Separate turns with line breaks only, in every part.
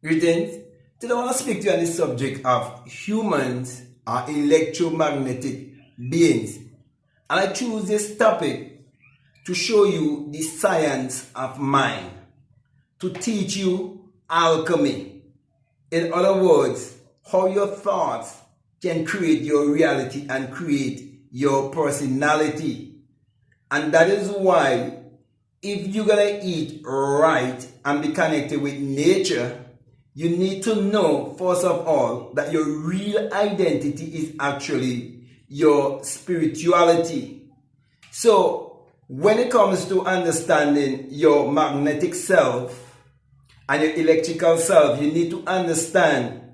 Greetings. Today I want to speak to you on the subject of humans are electromagnetic beings. And I choose this topic to show you the science of mind, to teach you alchemy. In other words, how your thoughts can create your reality and create your personality. And that is why if you're going to eat right and be connected with nature, you need to know, first of all, that your real identity is actually your spirituality. So, when it comes to understanding your magnetic self and your electrical self, you need to understand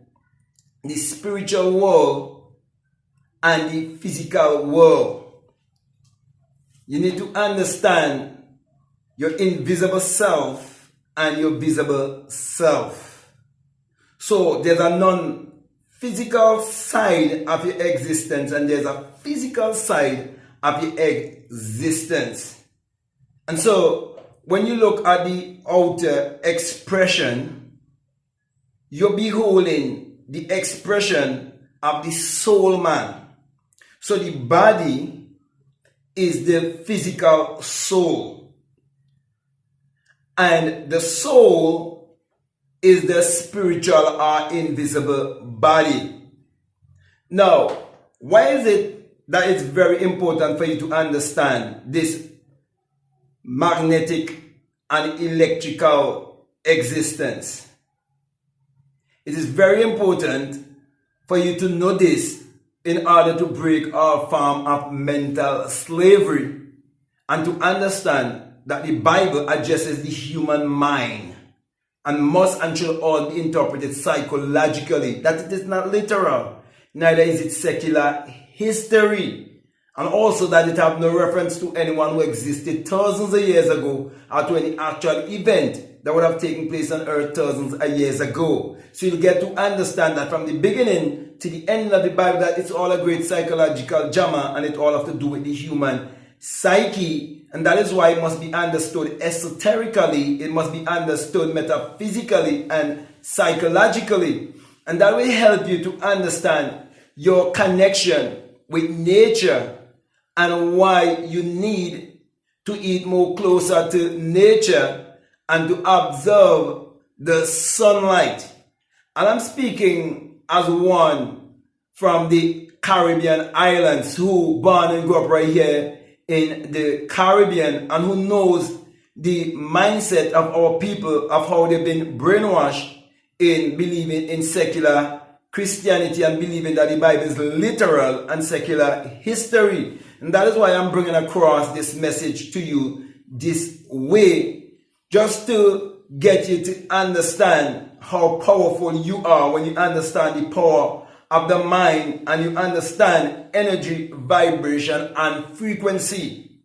the spiritual world and the physical world. You need to understand your invisible self and your visible self. So there's a non-physical side of your existence and there's a physical side of your existence. And so when you look at the outer expression, you're beholding the expression of the soul man. So the body is the physical soul. And the soul is the spiritual or invisible body. Now, why is it that it's very important for you to understand this magnetic and electrical existence? It is very important for you to know this in order to break our form of mental slavery and to understand that the Bible addresses the human mind and must and shall all be interpreted psychologically, that it is not literal, neither is it secular history, and also that it have no reference to anyone who existed thousands of years ago or to any actual event that would have taken place on earth thousands of years ago. So you'll get to understand that from the beginning to the end of the Bible, that it's all a great psychological drama and it all have to do with the human psyche. And that is why it must be understood esoterically, it must be understood metaphysically and psychologically. And that will help you to understand your connection with nature and why you need to eat more closer to nature and to observe the sunlight. And I'm speaking as one from the Caribbean islands who born and grew up right here in the Caribbean and who knows the mindset of our people, of how they've been brainwashed in believing in secular Christianity and believing that the Bible is literal and secular history. And that is why I'm bringing across this message to you this way, just to get you to understand how powerful you are when you understand the power of the mind and you understand energy, vibration, and frequency,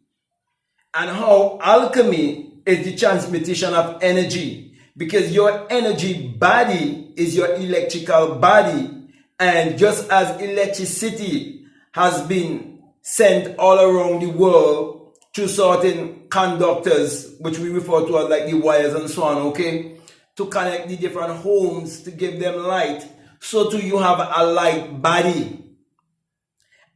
and how alchemy is the transmutation of energy, because your energy body is your electrical body, and just as electricity has been sent all around the world through certain conductors, which we refer to as like the wires and so on, okay, to connect the different homes to give them light, so too you have a light body.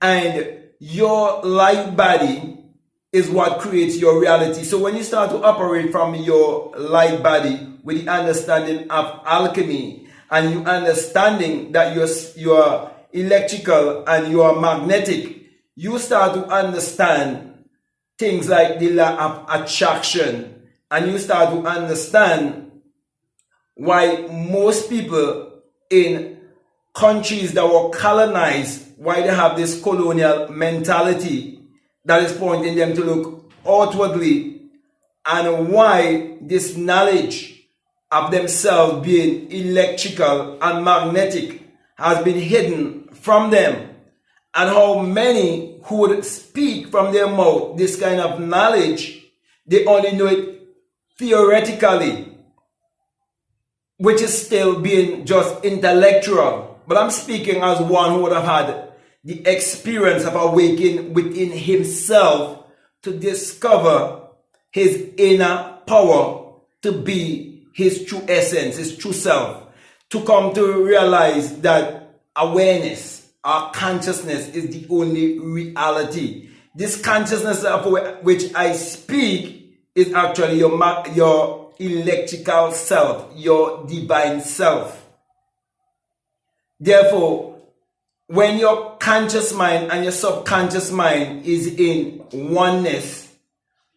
And your light body is what creates your reality. So when you start to operate from your light body with the understanding of alchemy and you understanding that you're electrical and you are magnetic, you start to understand things like the law of attraction, and you start to understand why most people in countries that were colonized, why they have this colonial mentality that is pointing them to look outwardly, and why this knowledge of themselves being electrical and magnetic has been hidden from them, and how many who would speak from their mouth this kind of knowledge, they only know it theoretically, which is still being just intellectual. But I'm speaking as one who would have had the experience of awakening within himself to discover his inner power to be his true essence, his true self. to come to realize that awareness, our consciousness is the only reality. This consciousness of which I speak is actually your electrical self, your divine self. Therefore, when your conscious mind and your subconscious mind is in oneness,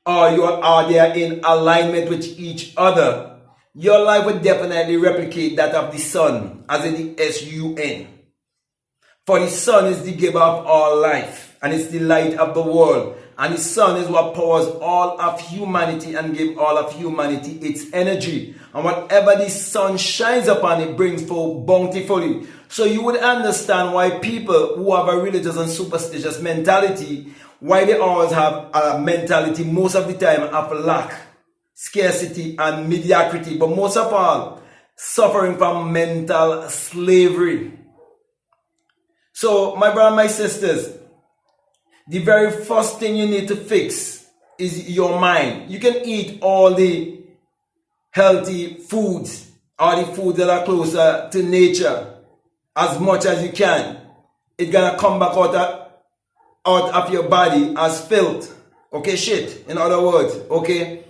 or they are in alignment with each other, your life will definitely replicate that of the sun, as in the S-U-N. For the sun is the giver of all life, and it's the light of the world. And the sun is what powers all of humanity and gives all of humanity its energy. And whatever the sun shines upon, it brings forth bountifully. So you would understand why people who have a religious and superstitious mentality, why they always have a mentality most of the time of lack, scarcity, and mediocrity. But most of all, suffering from mental slavery. So my brothers and my sisters, the very first thing you need to fix is your mind. You can eat all the healthy foods, all the foods that are closer to nature, as much as you can. It's gonna come back out of your body as filth. Okay, shit, in other words, okay?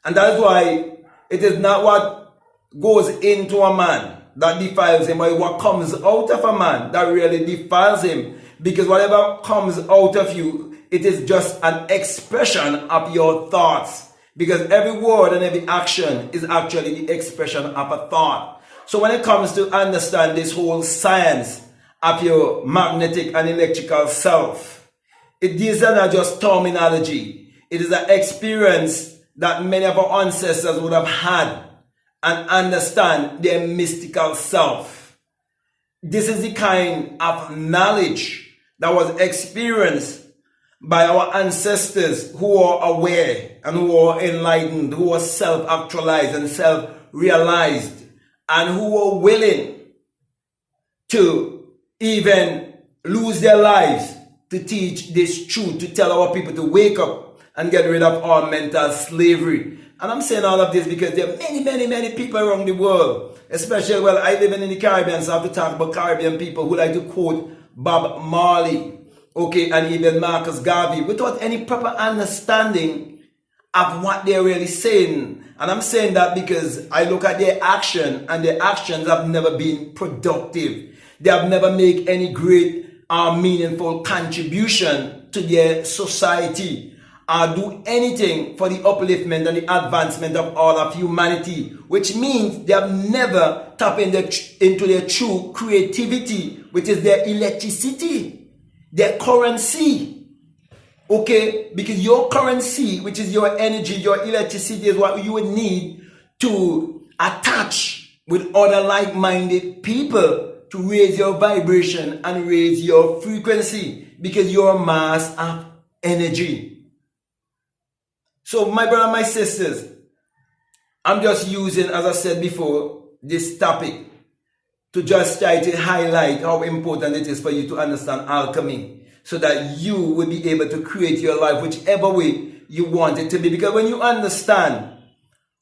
And that is why it is not what goes into a man that defiles him, but what comes out of a man that really defiles him. Because whatever comes out of you, it is just an expression of your thoughts. Because every word and every action is actually the expression of a thought. So when it comes to understand this whole science of your magnetic and electrical self, these are not just terminology. It is an experience that many of our ancestors would have had and understand their mystical self. This is the kind of knowledge that was experienced by our ancestors who are aware and who are enlightened, who are self-actualized and self-realized, and who are willing to even lose their lives to teach this truth, to tell our people to wake up and get rid of all mental slavery. And I'm saying all of this because there are many people around the world, especially, well, I live in the Caribbean, so I have to talk about Caribbean people who like to quote Bob Marley, okay, and even Marcus Garvey, without any proper understanding of what they're really saying. And I'm saying that because I look at their action, and their actions have never been productive. They have never made any great or meaningful contribution to their society, or do anything for the upliftment and the advancement of all of humanity, which means they have never tapped into their true creativity, which is their electricity, their currency. Okay, because your currency, which is your energy, your electricity, is what you would need to attach with other like-minded people to raise your vibration and raise your frequency, because you're a mass of energy. So my brother, my sisters, I'm just using, as I said before, this topic to just try to highlight how important it is for you to understand alchemy, so that you will be able to create your life whichever way you want it to be. Because when you understand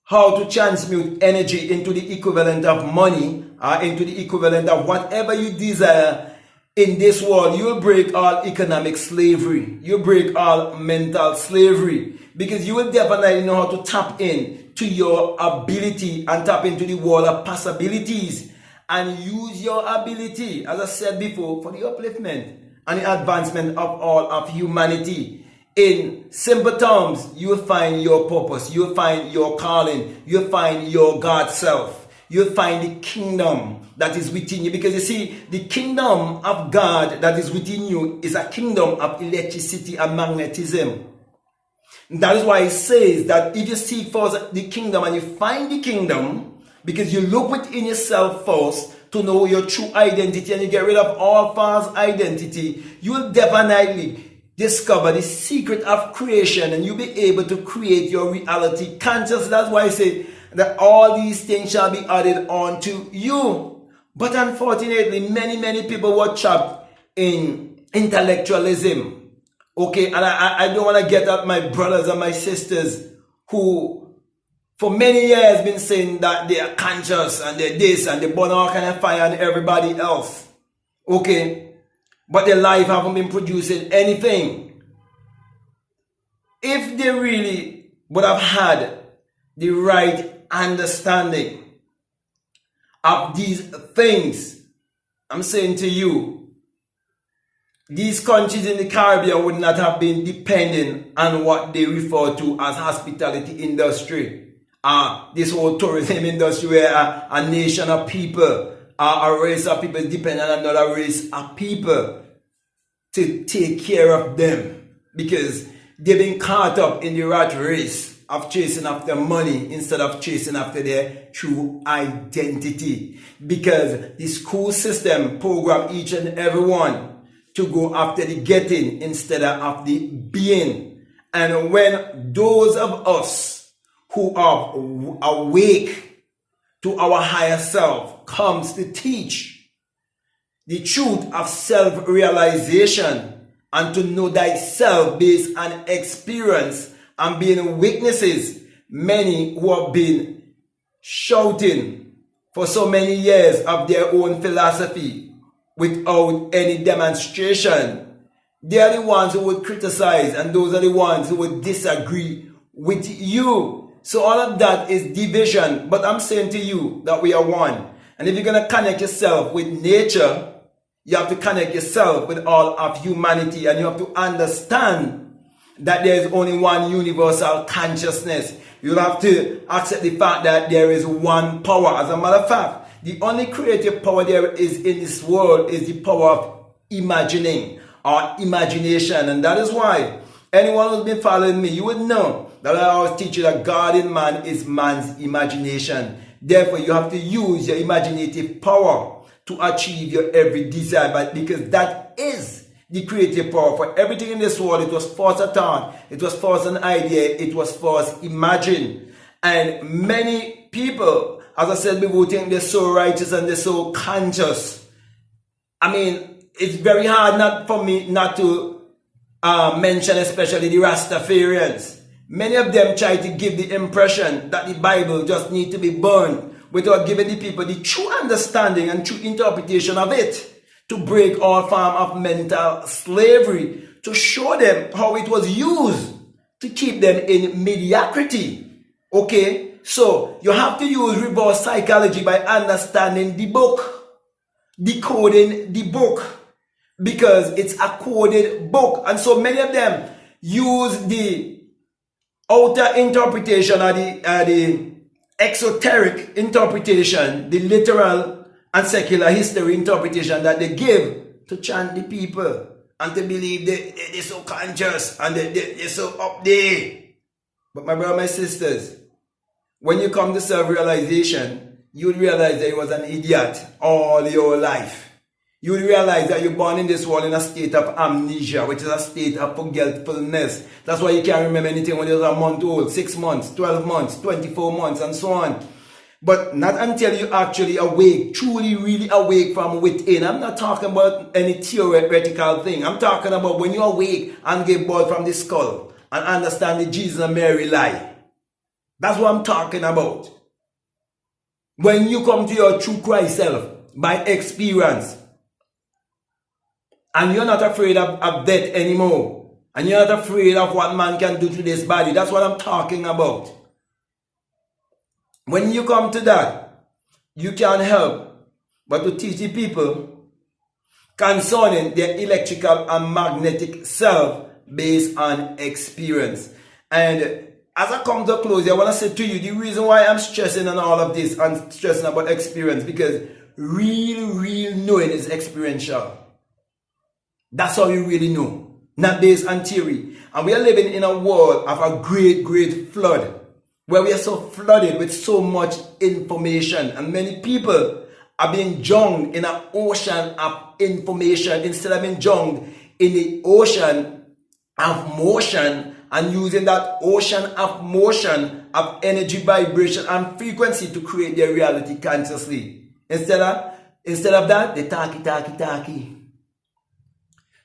how to transmute energy into the equivalent of money, or into the equivalent of whatever you desire in this world, you'll break all economic slavery. You'll break all mental slavery. Because you will definitely know how to tap in to your ability and tap into the world of possibilities, and use your ability, as I said before, for the upliftment and the advancement of all of humanity. In simple terms, you will find your purpose, you will find your calling, you will find your God self, you will find the kingdom that is within you. Because you see, the kingdom of God that is within you is a kingdom of electricity and magnetism. That is why it says that if you seek first the kingdom and you find the kingdom, because you look within yourself first to know your true identity, and you get rid of all false identity, you will definitely discover the secret of creation, and you'll be able to create your reality conscious. That's why I say that all these things shall be added on to you. But unfortunately, many people were trapped in intellectualism. Okay, and I don't want to get at my brothers and my sisters who for many years been saying that they are conscious and they're this and they burn all kind of fire on everybody else. Okay? But their life haven't been producing anything. If they really would have had the right understanding of these things, I'm saying to you, these countries in the Caribbean would not have been depending on what they refer to as hospitality industry. This whole tourism industry where a nation of people, a race of people is dependent on another race of people to take care of them, because they've been caught up in the rat race of chasing after money instead of chasing after their true identity. Because the school system program each and every one to go after the getting instead of the being. And when those of us who are awake to our higher self comes to teach the truth of self-realization and to know thyself based on experience and being witnesses, many who have been shouting for so many years of their own philosophy without any demonstration, they are the ones who would criticize, and those are the ones who would disagree with you. So all of that is division. But I'm saying to you that we are one. And if you're going to connect yourself with nature, you have to connect yourself with all of humanity, and you have to understand that there is only one universal consciousness. You have to accept the fact that there is one power. As a matter of fact, the only creative power there is in this world is the power of imagining or imagination. And that is why anyone who's been following me, you would know that I always teach you that God in man is man's imagination. Therefore, you have to use your imaginative power to achieve your every desire, but because that is the creative power. For everything in this world, it was first a thought, it was first an idea, it was first imagined. And many people, as I said before, think they're so righteous and they're so conscious. I mean, it's very hard not for me not to mention especially the Rastafarians. Many of them try to give the impression that the Bible just needs to be burned without giving the people the true understanding and true interpretation of it, to break all form of mental slavery, to show them how it was used to keep them in mediocrity. Okay? So you have to use reverse psychology by understanding the book, decoding the book, because it's a coded book. And so many of them use the outer interpretation or the exoteric interpretation, the literal and secular history interpretation that they give to chant the people and to believe they're so conscious and they're so up there. But my brothers, my sisters, when you come to self-realization, you would realize that you was an idiot all your life. You would realize that you're born in this world in a state of amnesia, which is a state of forgetfulness. That's why you can't remember anything when you're a month old, 6 months, 12 months, 24 months, and so on. But not until you actually awake, truly, really awake from within. I'm not talking about any theoretical thing. I'm talking about when you awake and get bored from the skull and understand the Jesus and Mary lie. That's what I'm talking about. When you come to your true Christ self by experience, and you're not afraid of death anymore, and you're not afraid of what man can do to this body. That's what I'm talking about. When you come to that, you can't help but to teach the people concerning their electrical and magnetic self based on experience. And as I come to a close, I want to say to you, the reason why I'm stressing on all of this and stressing about experience, because real knowing is experiential. That's how you really know, not based on theory. And we are living in a world of a great flood, where we are so flooded with so much information, and many people are being drowned in an ocean of information instead of being drowned in the ocean of motion, and using that ocean of motion of energy, vibration, and frequency to create their reality consciously. Instead of that, they talky.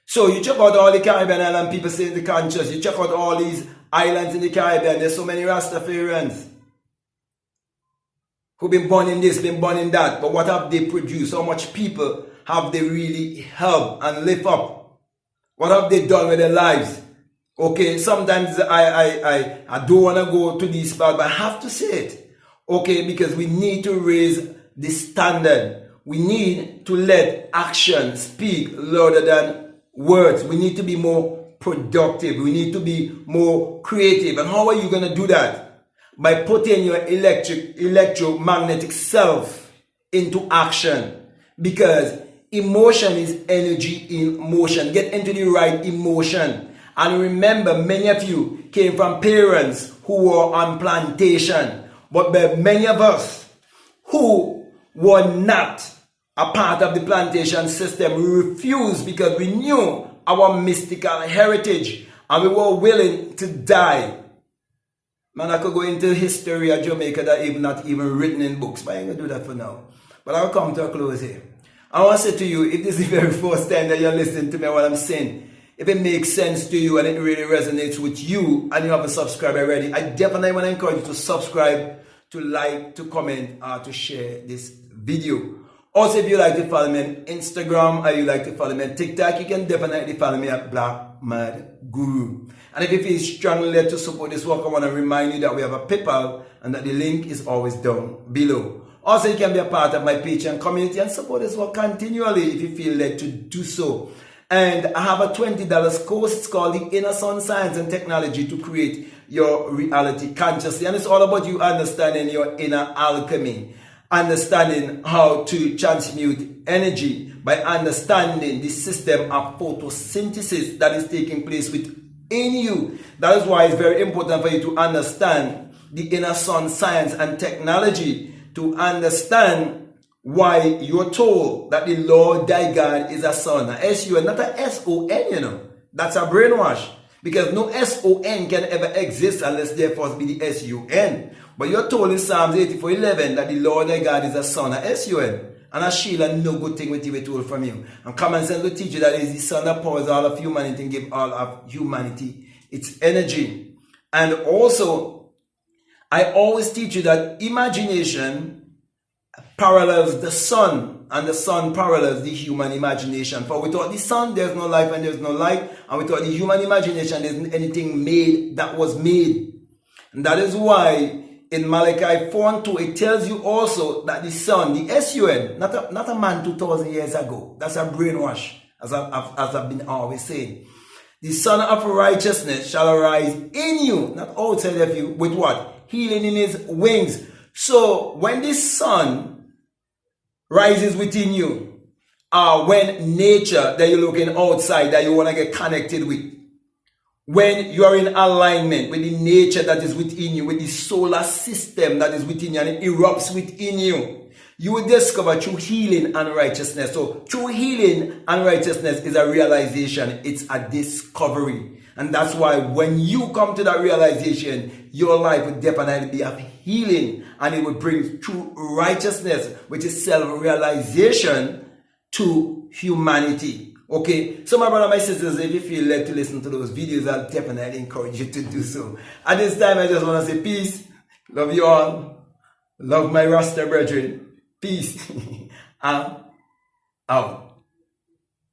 So you check out all the Caribbean island people saying the conscious. You check out all these islands in the Caribbean. There's so many Rastafarians. who've been born in this, been born in that, but what have they produced? How much people have they really helped and lift up? What have they done with their lives? Okay, sometimes I don't want to go to these parts, but I have to say it. Okay, because we need to raise the standard. We need to let action speak louder than words. We need to be more productive. We need to be more creative. And how are you going to do that? By putting your electromagnetic self into action. Because emotion is energy in motion. Get into the right emotion. And remember, many of you came from parents who were on plantation. But there are many of us who were not a part of the plantation system. We refused because we knew our mystical heritage and we were willing to die. Man, I could go into history of Jamaica that even not even written in books, but I ain't gonna do that for now. But I'll come to a close here. I want to say to you, if this is the very first time that you're listening to me what I'm saying, if it makes sense to you and it really resonates with you and you haven't subscribed already, I definitely want to encourage you to subscribe, to like, to comment, or to share this video. Also, if you like to follow me on Instagram or you like to follow me on TikTok, you can definitely follow me at BlackMadGuru. And if you feel strongly led to support this work, I want to remind you that we have a PayPal and that the link is always down below. Also, you can be a part of my Patreon community and support this work continually if you feel led to do so. And I have a $20 course. It's called the Inner Sun Science and Technology to Create Your Reality Consciously. And it's all about you understanding your inner alchemy, understanding how to transmute energy by understanding the system of photosynthesis that is taking place within you. That is why it's very important for you to understand the inner sun science and technology, to understand why you're told that the Lord thy God is a son, a S-U-N, not a S-O-N, you know. That's a brainwash. Because no S-O-N can ever exist unless there first be the S-U-N. But you're told in Psalms 84:11 that the Lord thy God is a son, a S-U-N. And a shield and no good thing will be told from you. And common sense will teach you that it is the son that powers all of humanity and give all of humanity its energy. And also, I always teach you that imagination parallels the sun, and the sun parallels the human imagination. For without the sun, there's no life and there's no light. And without the human imagination, there isn't anything made that was made. And that is why in Malachi 4:2, it tells you also that the sun, the S-U-N, not a man 2,000 years ago. That's a brainwash, as I've been always saying. The son of righteousness shall arise in you, not outside of you, with what? Healing in his wings. So when the sun rises within you, when nature that you're looking outside that you want to get connected with, when you are in alignment with the nature that is within you, with the solar system that is within you, and it erupts within you, you will discover true healing and righteousness. So true healing and righteousness is a realization. It's a discovery. And that's why when you come to that realization, your life will definitely be of healing, and it will bring true righteousness, which is self-realization, to humanity. Okay, so my brother, my sisters, if you feel led to listen to those videos, I'll definitely encourage you to do so. At this time, I just want to say peace. Love you all. Love my Rasta brethren. Peace. I'm out.